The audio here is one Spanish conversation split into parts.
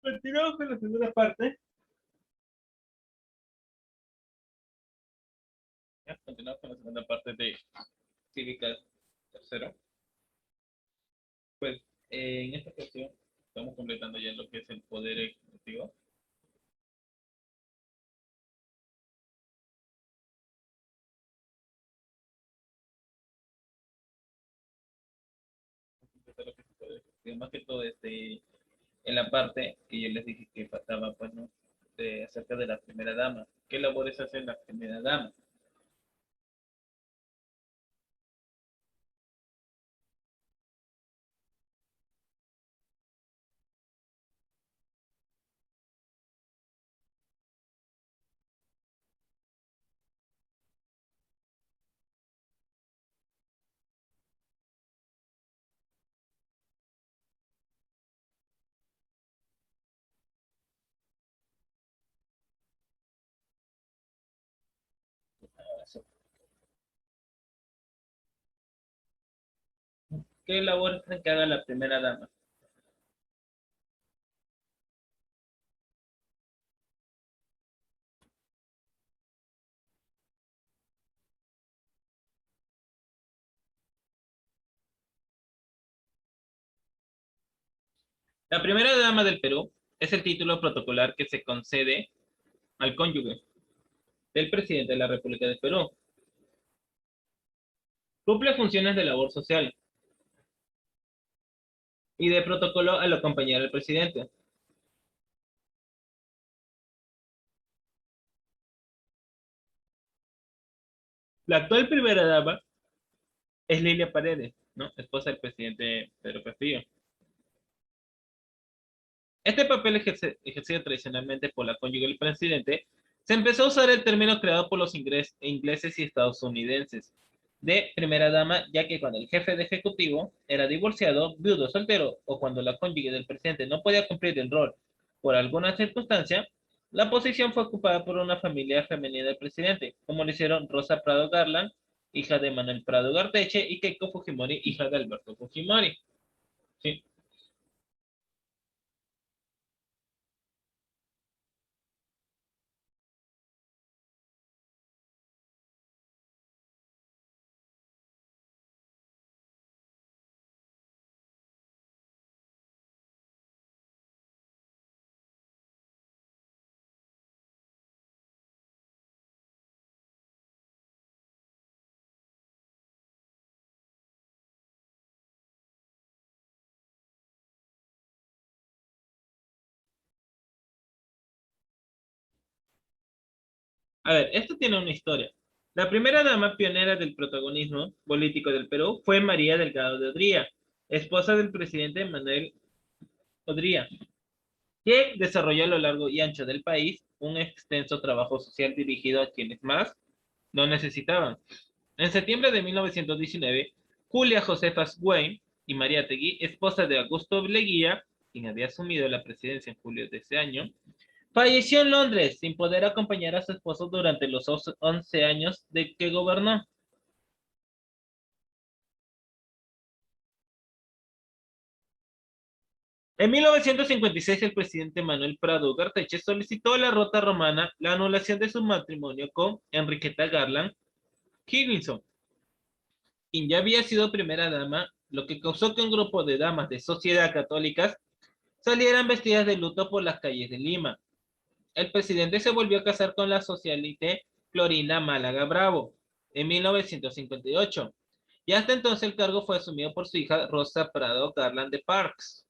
Continuamos con la segunda parte. Ya, continuamos con la segunda parte de Cívica tercero. Pues en esta ocasión estamos completando ya lo que es el poder ejecutivo. Lo que es el poder ejecutivo. Más que todo en la parte que yo les dije que faltaba, pues, ¿no? Acerca de la primera dama. ¿Qué labores hace la primera dama? ¿Qué labores hacen que haga la primera dama? La primera dama del Perú es el título protocolar que se concede al cónyuge del presidente de la República del Perú. Cumple funciones de labor social y de protocolo al acompañar al presidente. La actual primera dama es Lilia Paredes, ¿no? Esposa del presidente Pedro Castillo. Este papel ejercido tradicionalmente por la cónyuge del presidente, se empezó a usar el término creado por los ingleses y estadounidenses de primera dama, ya que cuando el jefe de ejecutivo era divorciado, viudo, soltero, o cuando la cónyuge del presidente no podía cumplir el rol por alguna circunstancia, la posición fue ocupada por una familia femenina del presidente, como lo hicieron Rosa Prado Garland, hija de Manuel Prado Garteche, y Keiko Fujimori, hija de Alberto Fujimori. ¿Sí? A ver, esto tiene una historia. La primera dama pionera del protagonismo político del Perú fue María Delgado de Odría, esposa del presidente Manuel Odría, que desarrolló a lo largo y ancho del país un extenso trabajo social dirigido a quienes más lo necesitaban. En septiembre de 1919, Julia Josefa Swain y María Tegui, esposa de Augusto Leguía, quien había asumido la presidencia en julio de ese año, falleció en Londres sin poder acompañar a su esposo durante los 11 años de que gobernó. En 1956, el presidente Manuel Prado Ugarteche solicitó a la Rota Romana la anulación de su matrimonio con Enriqueta Garland Higginson, quien ya había sido primera dama, lo que causó que un grupo de damas de sociedad católicas salieran vestidas de luto por las calles de Lima. El presidente se volvió a casar con la socialite Florinda Málaga Bravo en 1958, y hasta entonces el cargo fue asumido por su hija Rosa Prado Garland de Parks.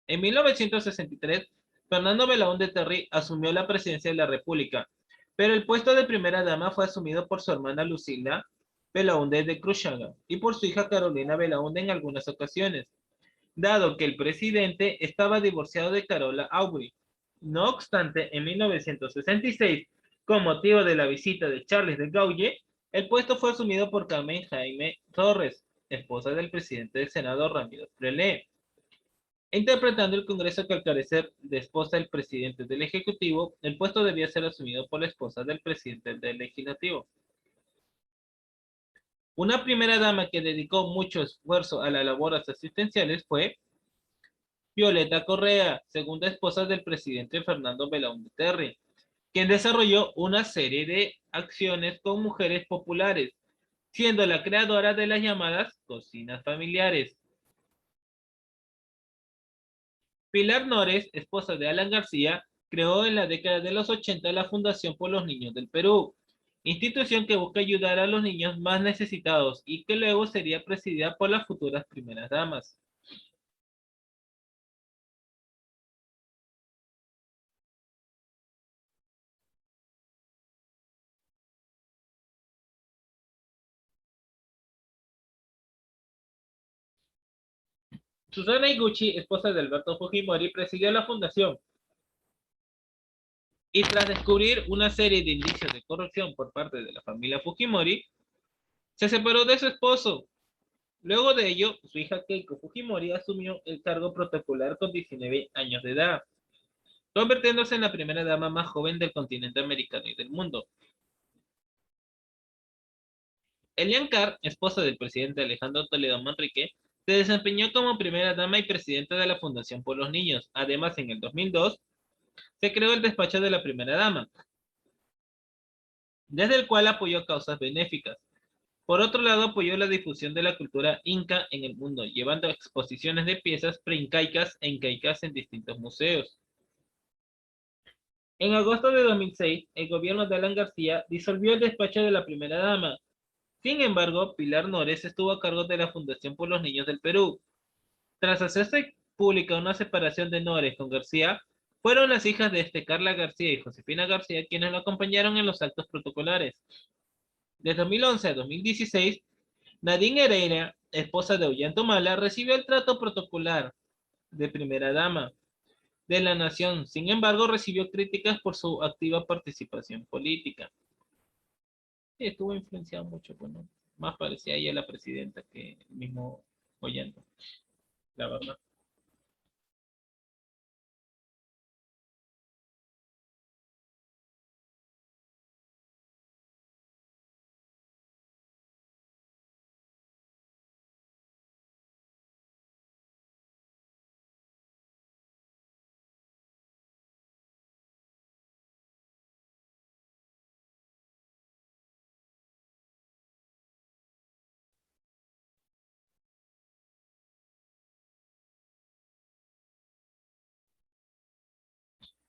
En 1963, Fernando Belaúnde Terry asumió la presidencia de la República, pero el puesto de primera dama fue asumido por su hermana Lucila Belaúnde de Cruchaga y por su hija Carolina Belaúnde en algunas ocasiones, dado que el presidente estaba divorciado de Carola Aubrey. No obstante, en 1966, con motivo de la visita de Charles de Gaulle, el puesto fue asumido por Carmen Jaime Torres, esposa del presidente del Senado Ramiro Frelé, interpretando el Congreso que al carecer de esposa del presidente del Ejecutivo, el puesto debía ser asumido por la esposa del presidente del Legislativo. Una primera dama que dedicó mucho esfuerzo a las labores asistenciales fue Violeta Correa, segunda esposa del presidente Fernando Belaúnde Terry, quien desarrolló una serie de acciones con mujeres populares, siendo la creadora de las llamadas cocinas familiares. Pilar Nores, esposa de Alan García, creó en la década de los 80 la Fundación por los Niños del Perú, institución que busca ayudar a los niños más necesitados y que luego sería presidida por las futuras primeras damas. Susana Iguchi, esposa de Alberto Fujimori, presidió la fundación y tras descubrir una serie de indicios de corrupción por parte de la familia Fujimori, se separó de su esposo. Luego de ello, su hija Keiko Fujimori asumió el cargo protocolar con 19 años de edad, convirtiéndose en la primera dama más joven del continente americano y del mundo. Elian Carr, esposa del presidente Alejandro Toledo Manrique, se desempeñó como primera dama y presidenta de la Fundación por los Niños. Además, en el 2002, se creó el despacho de la primera dama, desde el cual apoyó causas benéficas. Por otro lado, apoyó la difusión de la cultura inca en el mundo, llevando exposiciones de piezas preincaicas e incaicas en distintos museos. En agosto de 2006, el gobierno de Alan García disolvió el despacho de la primera dama. Sin embargo, Pilar Nores estuvo a cargo de la Fundación por los Niños del Perú. Tras hacerse pública una separación de Nores con García, fueron las hijas de este, Carla García y Josefina García, quienes lo acompañaron en los actos protocolares. De 2011 a 2016, Nadine Heredia, esposa de Ollanta recibió el trato protocolar de primera dama de la nación. Sin embargo, recibió críticas por su activa participación política. Sí, estuvo influenciado mucho, bueno, más parecía ella la presidenta que el mismo Ollanta, la verdad.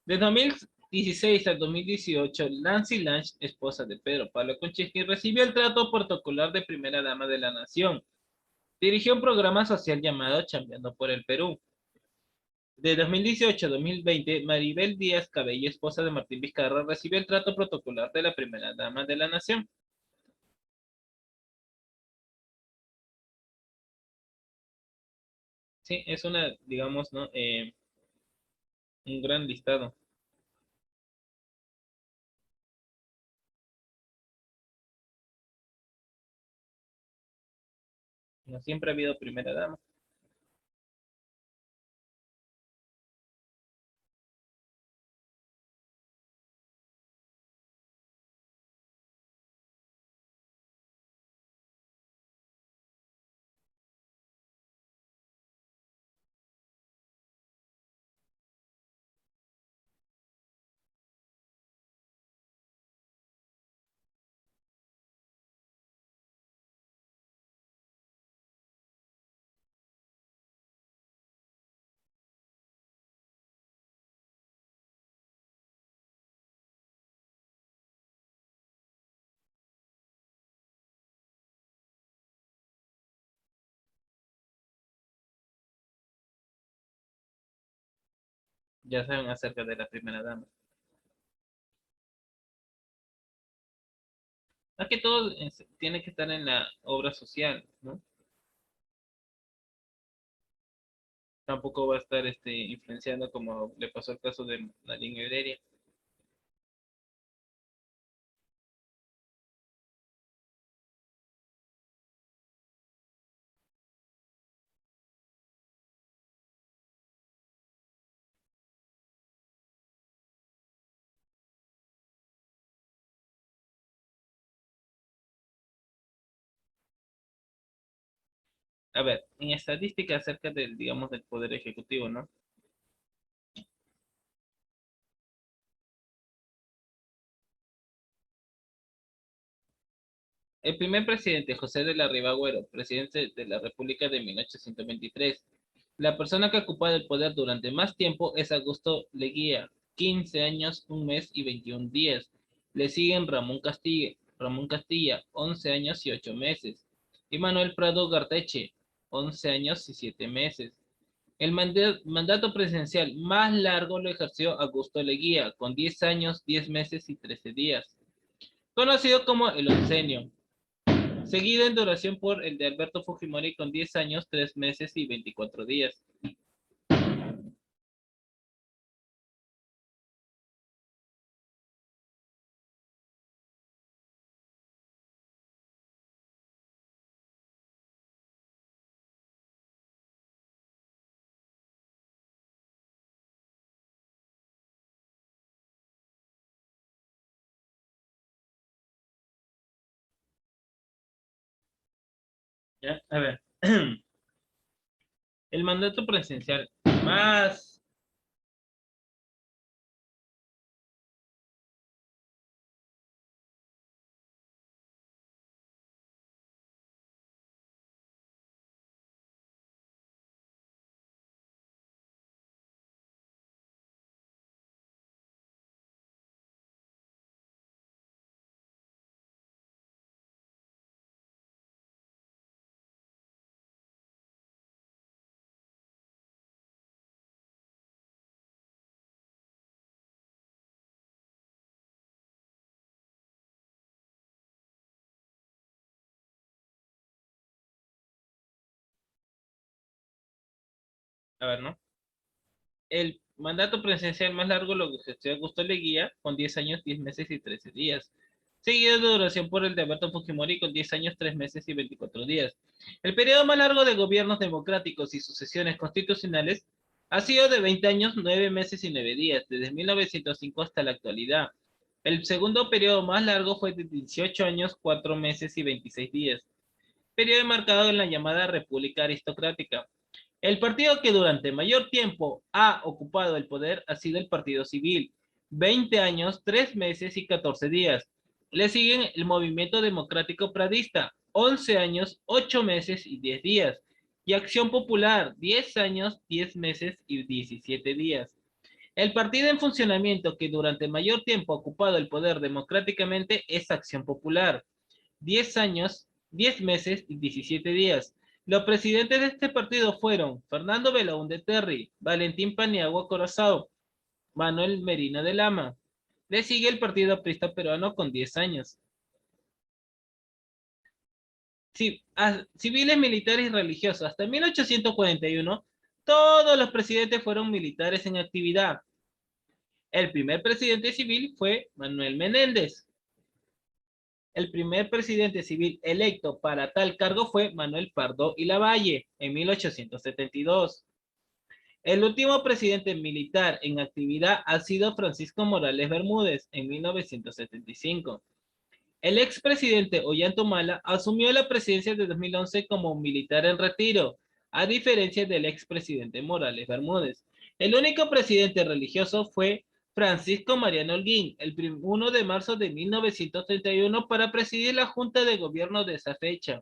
De 2016 al 2018, Nancy Lange, esposa de Pedro Pablo Kuczynski, recibió el trato protocolar de primera dama de la nación. Dirigió un programa social llamado Chambeando por el Perú. De 2018 a 2020, Maribel Díaz Cabello, esposa de Martín Vizcarra, recibió el trato protocolar de la primera dama de la nación. Sí, es una, digamos, ¿no? Un gran listado. No siempre ha habido primera dama. Ya saben acerca de la primera dama. Más que todo tiene que estar en la obra social, ¿no? Tampoco va a estar influenciando como le pasó el caso de Nadine Heredia. A ver, en estadística acerca del, digamos, del poder ejecutivo, ¿no? El primer presidente, José de la Riva Agüero, presidente de la República de 1823. La persona que ha ocupado el poder durante más tiempo es Augusto Leguía, 15 años, un mes y 21 días. Le siguen Ramón Castilla, 11 años y 8 meses. Y Manuel Prado Garteche, 11 años y 7 meses. El mandato presidencial más largo lo ejerció Augusto Leguía, con 10 años, 10 meses y 13 días, conocido como el oncenio, seguido en duración por el de Alberto Fujimori con 10 años, 3 meses y 24 días. ¿Ya? A ver, el mandato presidencial más... A ver, ¿no? El mandato presidencial más largo lo ejerció Augusto Leguía con 10 años, 10 meses y 13 días. Seguido de duración por el de Alberto Fujimori con 10 años, 3 meses y 24 días. El periodo más largo de gobiernos democráticos y sucesiones constitucionales ha sido de 20 años, 9 meses y 9 días, desde 1905 hasta la actualidad. El segundo periodo más largo fue de 18 años, 4 meses y 26 días, periodo marcado en la llamada República Aristocrática. El partido que durante mayor tiempo ha ocupado el poder ha sido el Partido Civil, 20 años, 3 meses y 14 días. Le siguen el Movimiento Democrático Pradista, 11 años, 8 meses y 10 días. Y Acción Popular, 10 años, 10 meses y 17 días. El partido en funcionamiento que durante mayor tiempo ha ocupado el poder democráticamente es Acción Popular, 10 años, 10 meses y 17 días. Los presidentes de este partido fueron Fernando Belaúnde Terry, Valentín Paniagua Corazao, Manuel Merino de Lama. Le sigue el Partido Aprista Peruano con 10 años. Sí, civiles, militares y religiosos. Hasta 1841, todos los presidentes fueron militares en actividad. El primer presidente civil fue Manuel Menéndez. El primer presidente civil electo para tal cargo fue Manuel Pardo y Lavalle en 1872. El último presidente militar en actividad ha sido Francisco Morales Bermúdez en 1975. El expresidente Ollanta Humala asumió la presidencia de 2011 como militar en retiro, a diferencia del expresidente Morales Bermúdez. El único presidente religioso fue Francisco Mariano Holguín, el 1 de marzo de 1931 para presidir la Junta de Gobierno de esa fecha.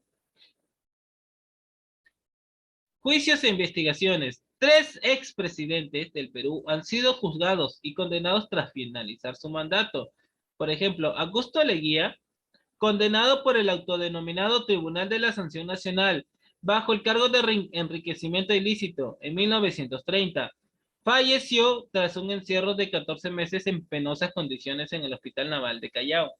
Juicios e investigaciones. 3 expresidentes del Perú han sido juzgados y condenados tras finalizar su mandato. Por ejemplo, Augusto Leguía, condenado por el autodenominado Tribunal de la Sanción Nacional, bajo el cargo de enriquecimiento ilícito en 1930. Falleció tras un encierro de 14 meses en penosas condiciones en el Hospital Naval de Callao.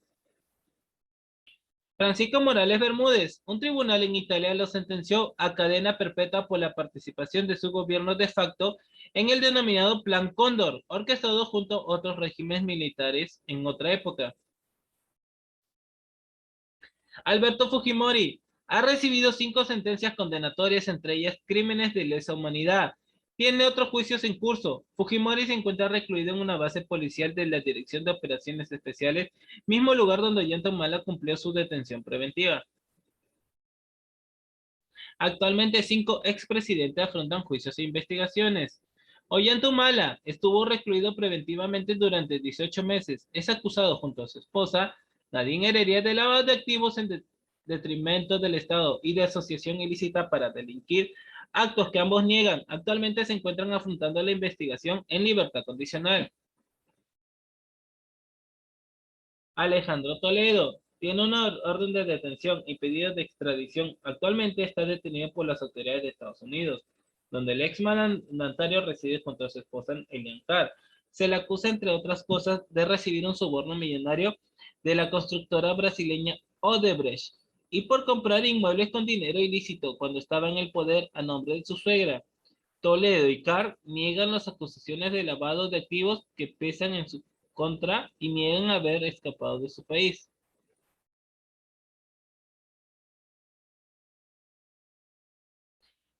Francisco Morales Bermúdez, un tribunal en Italia lo sentenció a cadena perpetua por la participación de su gobierno de facto en el denominado Plan Cóndor, orquestado junto a otros regímenes militares en otra época. Alberto Fujimori ha recibido 5 sentencias condenatorias, entre ellas crímenes de lesa humanidad. Tiene otros juicios en curso. Fujimori se encuentra recluido en una base policial de la Dirección de Operaciones Especiales, mismo lugar donde Ollanta Humala cumplió su detención preventiva. Actualmente 5 expresidentes afrontan juicios e investigaciones. Ollanta estuvo recluido preventivamente durante 18 meses. Es acusado junto a su esposa, Nadine Heredia, de lavado de activos en detrimento del Estado y de asociación ilícita para delinquir, actos que ambos niegan. Actualmente se encuentran afrontando la investigación en libertad condicional. Alejandro Toledo tiene una orden de detención y pedido de extradición. Actualmente está detenido por las autoridades de Estados Unidos, donde el ex mandatario reside junto a su esposa en Eliancar. Se le acusa, entre otras cosas, de recibir un soborno millonario de la constructora brasileña Odebrecht y por comprar inmuebles con dinero ilícito cuando estaba en el poder a nombre de su suegra. Toledo y Carr niegan las acusaciones de lavado de activos que pesan en su contra y niegan haber escapado de su país.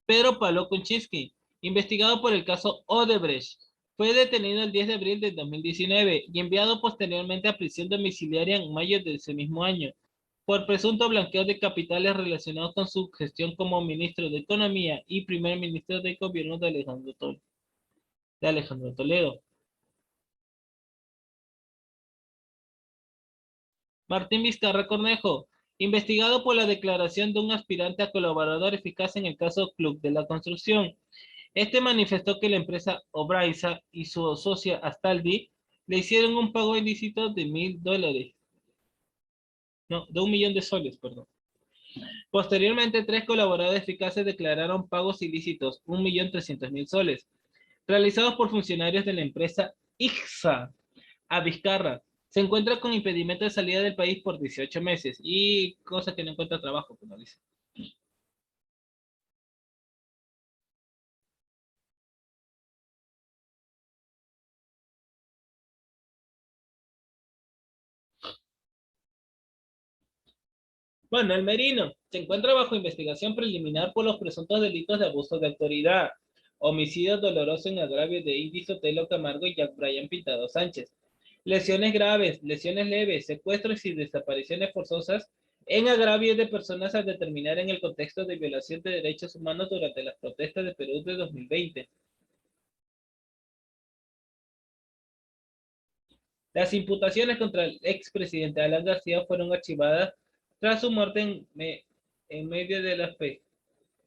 Pedro Pablo Kuczynski, investigado por el caso Odebrecht, fue detenido el 10 de abril de 2019 y enviado posteriormente a prisión domiciliaria en mayo de ese mismo año por presunto blanqueo de capitales relacionados con su gestión como ministro de Economía y primer ministro del gobierno de Alejandro Toledo. Martín Vizcarra Cornejo, investigado por la declaración de un aspirante a colaborador eficaz en el caso Club de la Construcción. Este manifestó que la empresa Obraisa y su socia Astaldi le hicieron un pago ilícito de $1.000. No, de 1 millón de soles, perdón. Posteriormente, 3 colaboradores eficaces declararon pagos ilícitos, 1.300.000 soles, realizados por funcionarios de la empresa IXA a Vizcarra. Se encuentra con impedimento de salida del país por 18 meses y cosa que no encuentra trabajo, como dice. Manuel Merino se encuentra bajo investigación preliminar por los presuntos delitos de abuso de autoridad, homicidio dolososo en agravio de Indy Sotelo Camargo y Jack Bryan Pintado Sánchez, lesiones graves, lesiones leves, secuestros y desapariciones forzosas en agravio de personas a determinar en el contexto de violación de derechos humanos durante las protestas de Perú de 2020. Las imputaciones contra el expresidente Alan García fueron archivadas tras su muerte en medio de las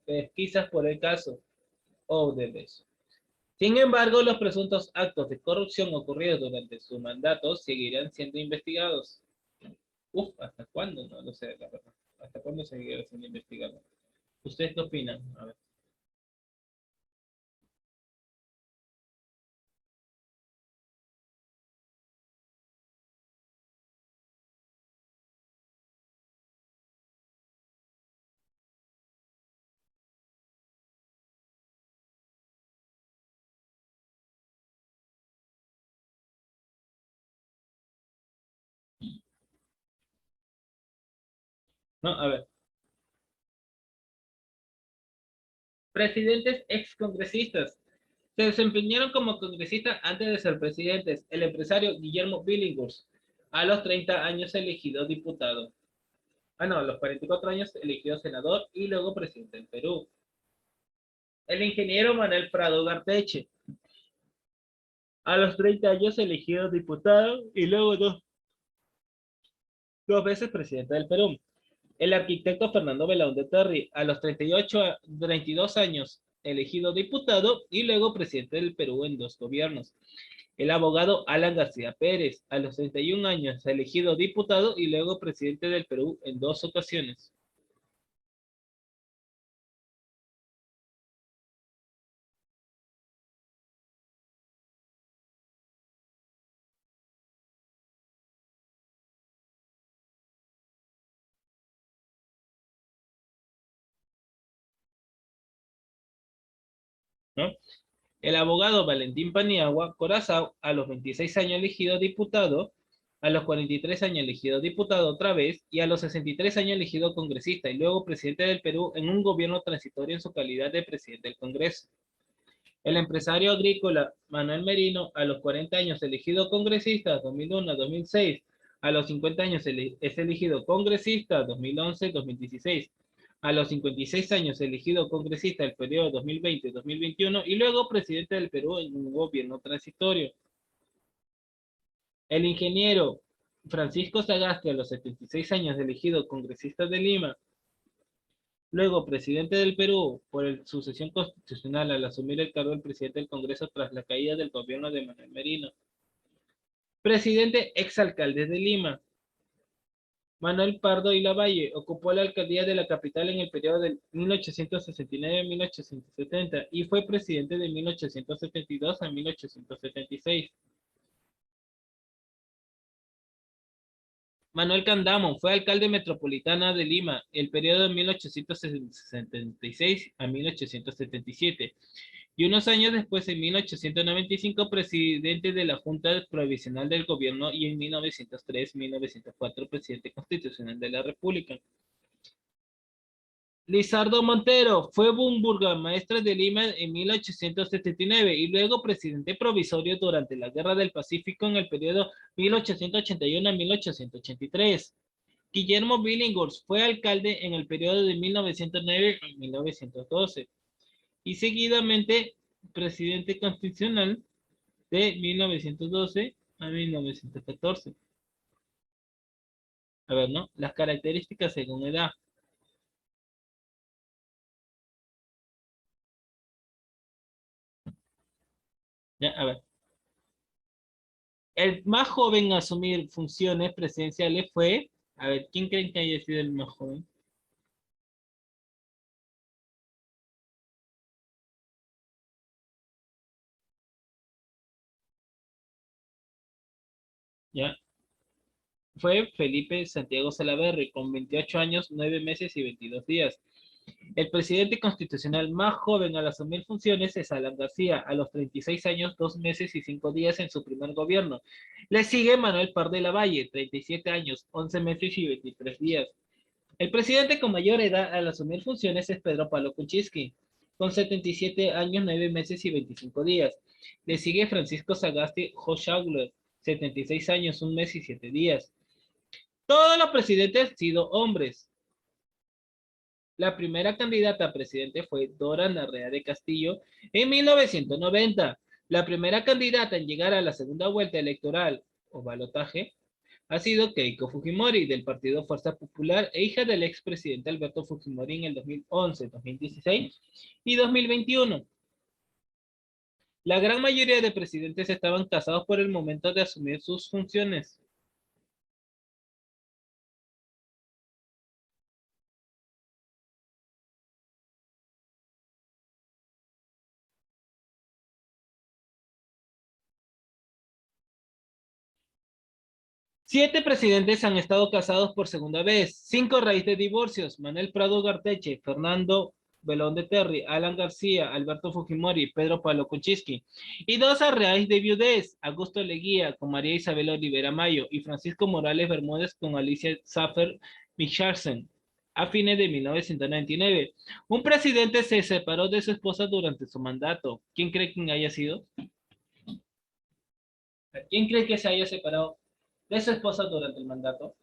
pesquisas por el caso Odebrecht. Sin embargo, los presuntos actos de corrupción ocurridos durante su mandato seguirán siendo investigados. Uf, ¿hasta cuándo? No lo sé, la verdad. ¿Hasta cuándo seguirá siendo investigado? ¿Ustedes qué opinan? A ver. No, a ver. Presidentes excongresistas. Se desempeñaron como congresistas antes de ser presidentes. El empresario Guillermo Billinghurst, a los 30 años elegido diputado. Ah, no, a los 44 años elegido senador y luego presidente del Perú. El ingeniero Manuel Prado Garteche, a los 30 años elegido diputado y luego dos veces presidente del Perú. El arquitecto Fernando Belaúnde Terry, a los 32 años elegido diputado y luego presidente del Perú en 2 gobiernos. El abogado Alan García Pérez, a los 31 años elegido diputado y luego presidente del Perú en 2 ocasiones. ¿No? El abogado Valentín Paniagua Corazao, a los 26 años elegido diputado, a los 43 años elegido diputado otra vez y a los 63 años elegido congresista y luego presidente del Perú en un gobierno transitorio en su calidad de presidente del Congreso. El empresario agrícola Manuel Merino, a los 40 años elegido congresista 2001 a 2006, a los 50 años es elegido congresista 2011-2016, A los 56 años, elegido congresista del periodo 2020-2021 y luego presidente del Perú en un gobierno transitorio. El ingeniero Francisco Sagasti, a los 76 años, elegido congresista de Lima, luego presidente del Perú por sucesión constitucional al asumir el cargo del presidente del Congreso tras la caída del gobierno de Manuel Merino. Presidente exalcalde de Lima, Manuel Pardo y Lavalle, ocupó la alcaldía de la capital en el periodo de 1869 a 1870 y fue presidente de 1872 a 1876. Manuel Candamo fue alcalde metropolitana de Lima el periodo de 1876 a 1877 y unos años después, en 1895, presidente de la Junta Provisional del Gobierno y en 1903-1904 presidente constitucional de la República. Lizardo Montero fue burgomaestre de Lima en 1879 y luego presidente provisorio durante la Guerra del Pacífico en el periodo 1881 a 1883. Guillermo Billinghurst fue alcalde en el periodo de 1909 a 1912 y seguidamente presidente constitucional de 1912 a 1914. A ver, ¿no? Las características según edad. Ya, a ver. El más joven en asumir funciones presidenciales fue, a ver, ¿quién creen que haya sido el más joven? Ya, fue Felipe Santiago Salaverry, con 28 años, 9 meses y 22 días. El presidente constitucional más joven al asumir funciones es Alan García, a los 36 años, 2 meses y 5 días en su primer gobierno. Le sigue Manuel Pardo de Lavalle, 37 años, 11 meses y 23 días. El presidente con mayor edad al asumir funciones es Pedro Pablo Kuczynski, con 77 años, 9 meses y 25 días. Le sigue Francisco Sagasti Hochschild, 76 años, 1 mes y 7 días. Todos los presidentes han sido hombres. La primera candidata a presidente fue Dora Narrea de Castillo en 1990. La primera candidata en llegar a la segunda vuelta electoral o balotaje ha sido Keiko Fujimori del Partido Fuerza Popular e hija del expresidente Alberto Fujimori en el 2011, 2016 y 2021. La gran mayoría de presidentes estaban casados por el momento de asumir sus funciones. 7 presidentes han estado casados por segunda vez, 5 a raíz de divorcios: Manuel Prado Garteche, Fernando Belón de Terry, Alan García, Alberto Fujimori, Pedro Pablo Kuczynski, y 2 a raíz de viudez: Augusto Leguía con María Isabel Olivera Mayo y Francisco Morales Bermúdez con Alicia Safer Michalsen a fines de 1999. Un presidente se separó de su esposa durante su mandato. ¿Quién cree que haya sido? ¿Quién cree que se haya separado de su esposa durante el mandato?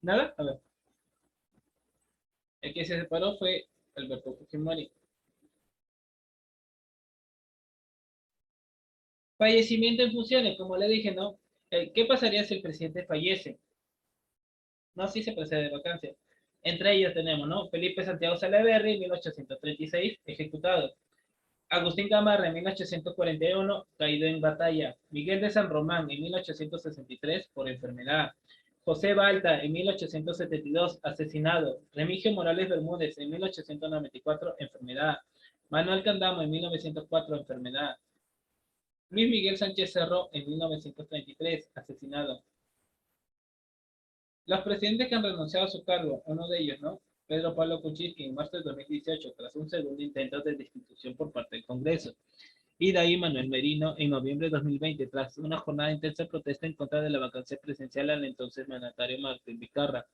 ¿Nada? A ver. El que se separó fue Alberto Fujimori. Fallecimiento en funciones, como le dije, ¿no? ¿Qué pasaría si el presidente fallece? No, sí se procede de vacancia. Entre ellos tenemos, ¿no? Felipe Santiago Salaverry, 1836, ejecutado. Agustín Gamarra, en 1841, caído en batalla. Miguel de San Román, en 1863, por enfermedad. José Balta, en 1872, asesinado. Remigio Morales Bermúdez, en 1894, enfermedad. Manuel Candamo, en 1904, enfermedad. Luis Miguel Sánchez Cerro, en 1933, asesinado. Los presidentes que han renunciado a su cargo, uno de ellos, ¿no? Pedro Pablo Kuczynski, en marzo de 2018, tras un segundo intento de destitución por parte del Congreso. Y de ahí Manuel Merino, en noviembre de 2020, tras una jornada de intensa protesta en contra de la vacancia presidencial al entonces mandatario Martín Vizcarra.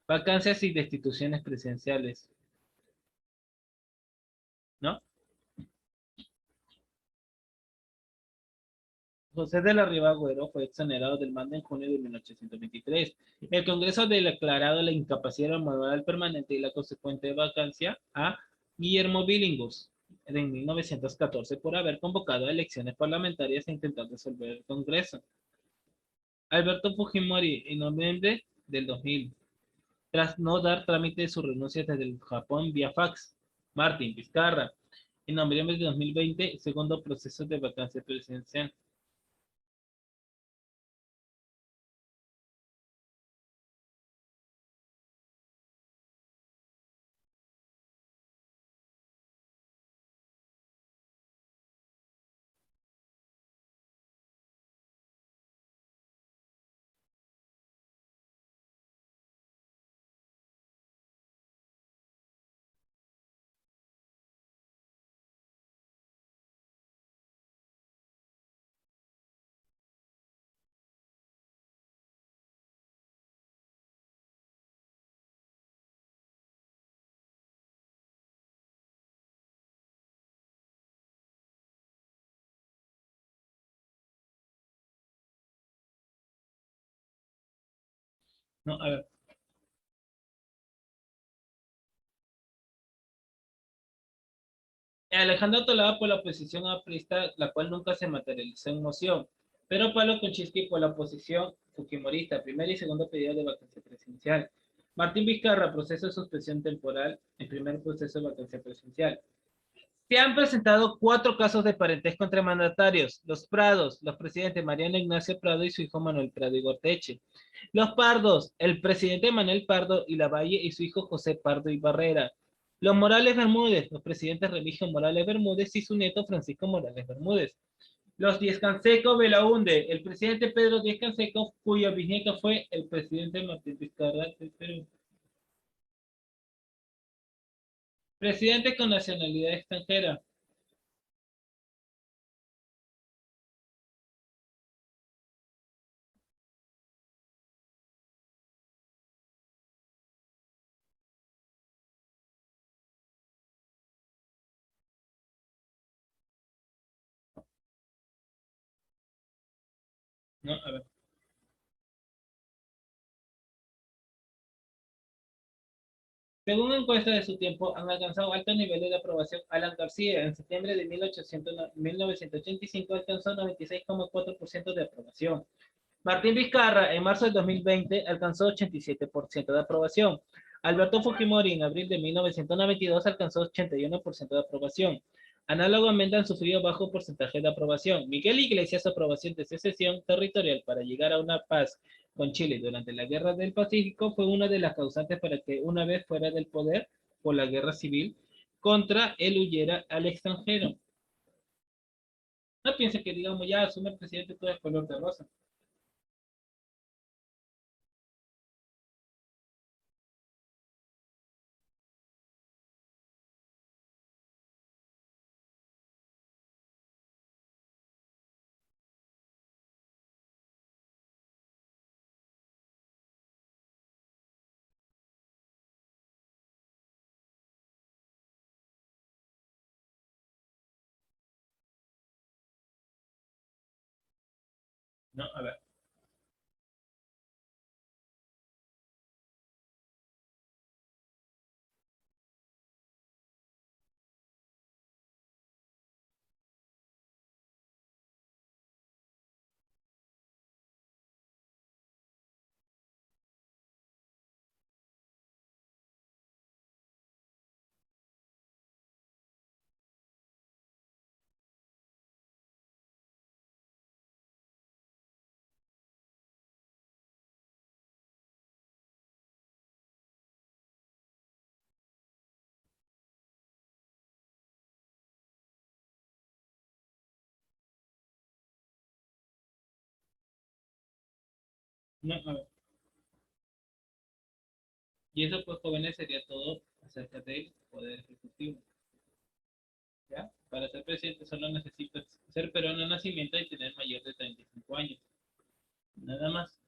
Vacancias y destituciones presidenciales, ¿no? José de la Riva Agüero fue exonerado del mando en junio de 1823. El Congreso ha declarado la incapacidad moral permanente y la consecuente vacancia a Guillermo Billinghus en 1914 por haber convocado a elecciones parlamentarias e intentar disolver el Congreso. Alberto Fujimori en noviembre del 2000, tras no dar trámite de su renuncia desde el Japón vía fax. Martín Vizcarra en noviembre de 2020, segundo proceso de vacancia presidencial. No, a ver. Alejandro Toledo por la oposición aprista, la cual nunca se materializó en moción, pero Pablo Kuczynski por la oposición fujimorista, primer y segundo pedido de vacancia presidencial. Martín Vizcarra, proceso de suspensión temporal, en primer proceso de vacancia presidencial. Se han presentado 4 casos de parentesco entre mandatarios: los Prados, los presidentes Mariano Ignacio Prado y su hijo Manuel Prado y Gorteche; los Pardos, el presidente Manuel Pardo y Lavalle y su hijo José Pardo y Barrera; los Morales Bermúdez, los presidentes Remigio Morales Bermúdez y su nieto Francisco Morales Bermúdez; los Díez Canseco Belaunde, el presidente Pedro Díez Canseco, cuyo bisnieto fue el presidente Martín Vizcarra del Perú. Presidente con nacionalidad extranjera. No, a ver. Según encuestas de su tiempo, han alcanzado altos niveles de aprobación. Alan García, en septiembre de 1985, alcanzó 96,4% de aprobación. Martín Vizcarra, en marzo de 2020, alcanzó 87% de aprobación. Alberto Fujimori, en abril de 1992, alcanzó 81% de aprobación. Análogamente han sufrido bajo porcentaje de aprobación. Miguel Iglesias, aprobación de secesión territorial para llegar a una paz con Chile durante la Guerra del Pacífico, fue una de las causantes para que, una vez fuera del poder por la guerra civil, contra él huyera al extranjero. No piense que, digamos, ya asume el presidente todo es color de rosa. No, a ver. No, a ver. Y eso, pues, jóvenes, sería todo acerca del poder ejecutivo. ¿Ya? Para ser presidente solo necesitas ser peruano de nacimiento y tener mayor de 35 años. Nada más.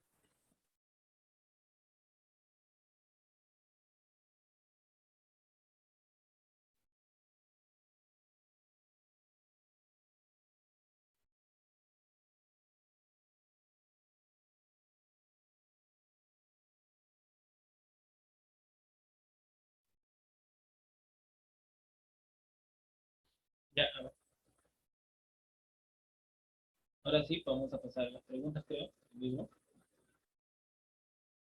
Ya, a ver. Ahora sí, vamos a pasar a las preguntas, creo. Mismo.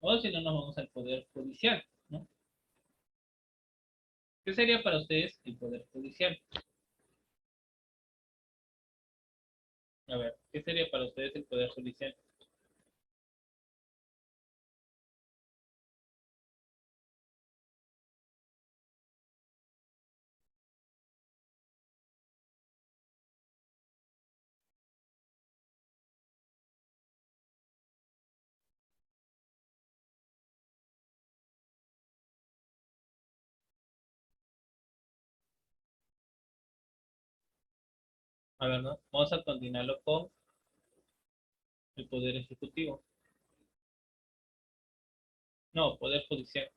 O si no, nos vamos al poder judicial, ¿no? ¿Qué sería para ustedes el poder judicial? A ver, ¿qué sería para ustedes el poder judicial? A ver, ¿no? Vamos a continuarlo con el poder ejecutivo. No, poder judicial.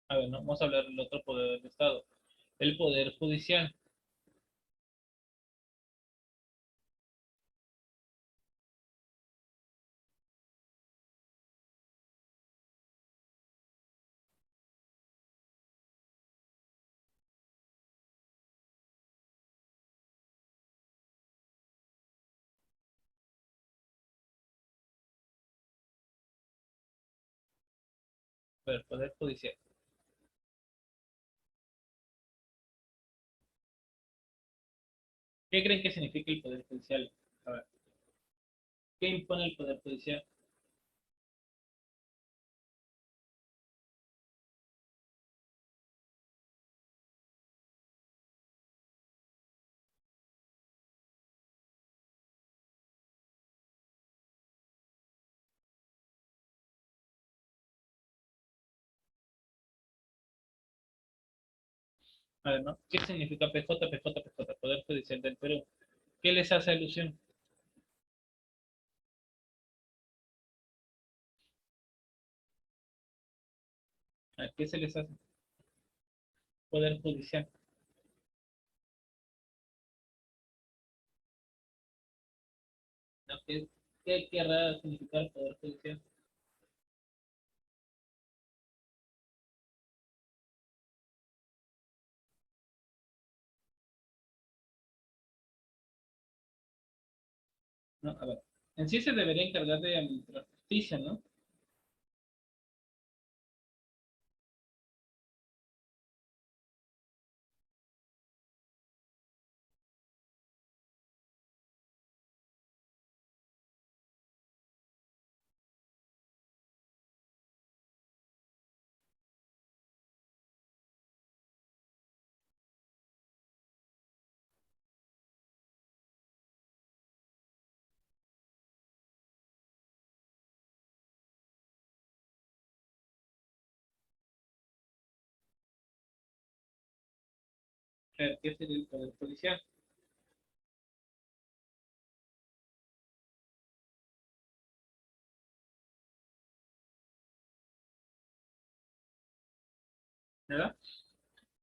A ver, ¿no? Vamos a hablar del otro poder del Estado. El poder judicial. A ver, poder judicial. ¿Qué creen que significa el poder judicial? A ver, ¿qué impone el poder judicial? A ver, ¿no? ¿Qué significa PJ, PJ, PJ? Poder Judicial del Perú. ¿Qué les hace alusión? ¿A qué se les hace? Poder Judicial. ¿No? ¿Qué querrá significar Poder Judicial? ¿No? A ver, en sí se debería encargar de administrar justicia, ¿no? A ver, ¿qué sería el Poder Judicial? ¿Verdad?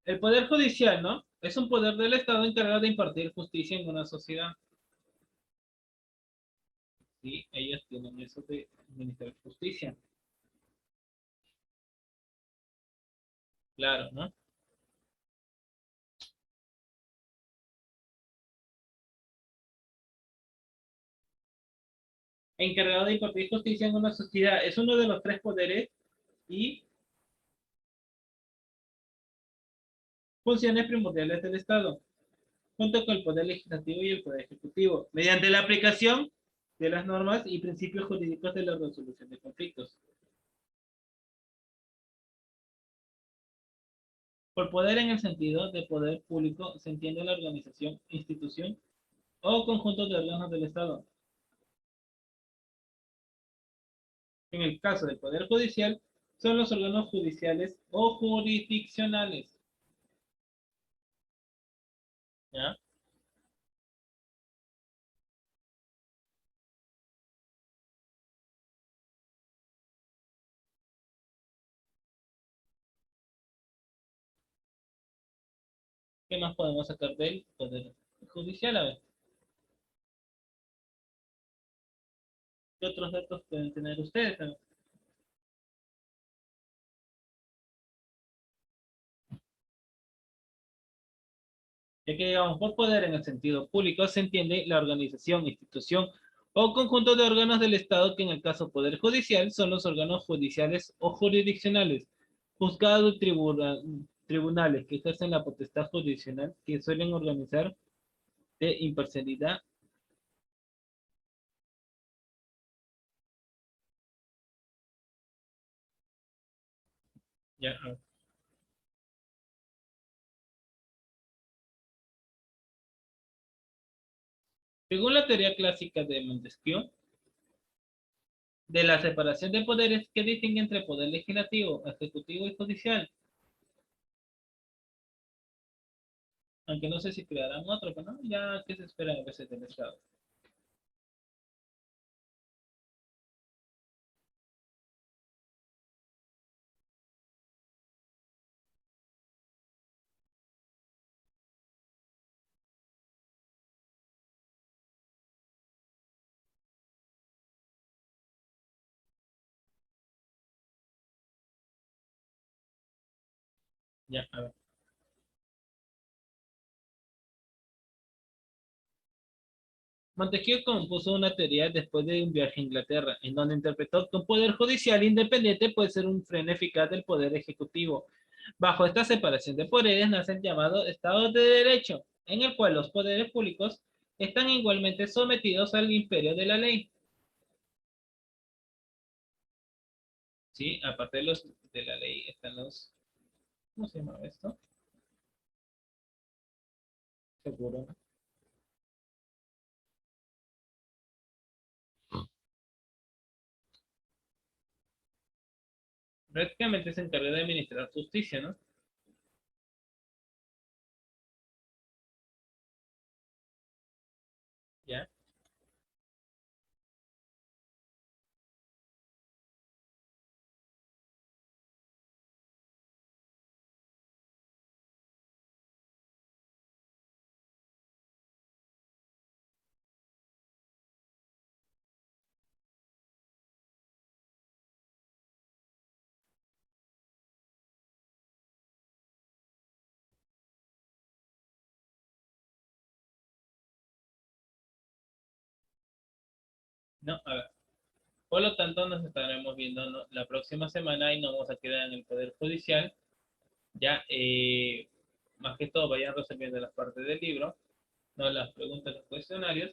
El Poder Judicial, ¿no? Es un poder del Estado encargado de impartir justicia en una sociedad. Sí, ellos tienen eso de administrar justicia. Claro, ¿no? encargado de impartir justicia en una sociedad. Es uno de los tres poderes y funciones primordiales del Estado, junto con el poder legislativo y el poder ejecutivo, mediante la aplicación de las normas y principios jurídicos de la resolución de conflictos. Por poder en el sentido de poder público se entiende la organización, institución o conjunto de órganos del Estado. En el caso del poder judicial, son los órganos judiciales o jurisdiccionales. ¿Ya? ¿Qué más podemos sacar del poder judicial? A ver, ¿qué otros datos pueden tener ustedes? A ver, ya que digamos, por poder en el sentido público se entiende la organización, institución o conjunto de órganos del Estado que en el caso poder judicial son los órganos judiciales o jurisdiccionales, juzgados y tribunales que ejercen la potestad jurisdiccional que suelen organizar de imparcialidad. Ya, a ver. Según la teoría clásica de Montesquieu, de la separación de poderes que distingue entre poder legislativo, ejecutivo y judicial, aunque no sé si crearán otro, pero no, ya que se espera a veces del Estado. Ya, a ver. Montesquieu compuso una teoría después de un viaje a Inglaterra, en donde interpretó que un poder judicial independiente puede ser un freno eficaz del poder ejecutivo. Bajo esta separación de poderes nace el llamado Estado de Derecho, en el cual los poderes públicos están igualmente sometidos al imperio de la ley. Sí, aparte de los de la ley están los, ¿cómo se llama esto? Seguro. Prácticamente se encarga de administrar justicia, ¿no? Ya, no, a ver. Por lo tanto, nos estaremos viendo, ¿no?, la próxima semana y nos vamos a quedar en el Poder Judicial. Ya, más que todo, vayan resolviendo las partes del libro, no las preguntas, los cuestionarios,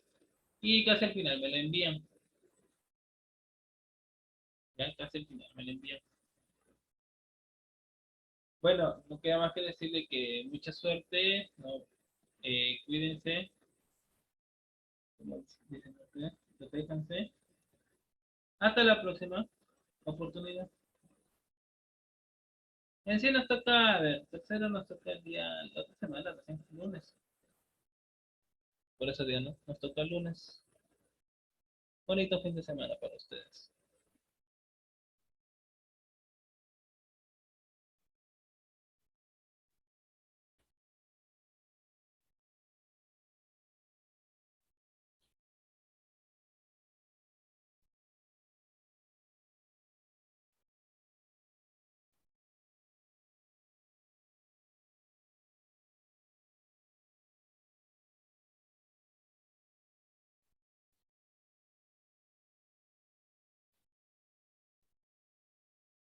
y casi al final me lo envían. Ya, casi al final me lo envían. Bueno, no queda más que decirle que mucha suerte, no, cuídense, como dicen ustedes, protéjanse. Hasta la próxima oportunidad. En sí nos toca, a ver, tercero nos toca el día, la otra semana, recién el lunes. Por eso día no, nos toca el lunes. Bonito fin de semana para ustedes.